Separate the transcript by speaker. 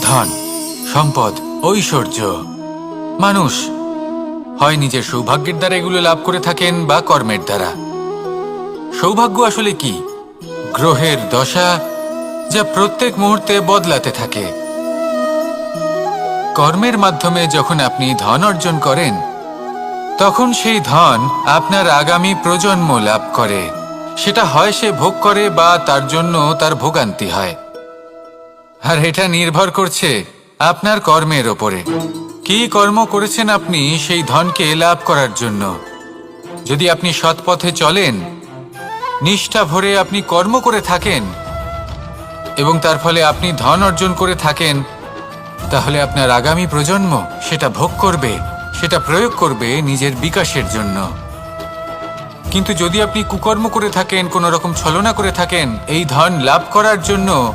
Speaker 1: ধন, সম্পদ, ঐশ্বর্য। মানুষ হয় নিজের সৌভাগ্যের দ্বারা এগুলো লাভ করে থাকেন বা কর্মের দ্বারা। সৌভাগ্য আসলে কি? গ্রহের দশা, যা প্রত্যেক মুহূর্তে বদলাতে থাকে। কর্মের মাধ্যমে যখন আপনি ধন অর্জন করেন, তখন সেই ধন আপনার আগামী প্রজন্ম লাভ করে। সেটা হয় সে ভোগ করে বা তার জন্য তার ভোগান্তি হয়। আর এটা নির্ভর করছে আপনার কর্মের ওপরে। কি কর্ম করেছেন আপনি সেই ধনকে লাভ করার জন্য। যদি আপনি সৎ পথে চলেন, নিষ্ঠা ভরে আপনি কর্ম করে থাকেন এবং তার ফলে আপনি ধন অর্জন করে থাকেন, তাহলে আপনার আগামী প্রজন্ম সেটা ভোগ করবে, সেটা প্রয়োগ করবে নিজের বিকাশের জন্য। কিন্তু যদি আপনি কুকর্ম করে থাকেন, কোনো রকম ছলনা করে থাকেন এই ধন লাভ করার জন্য,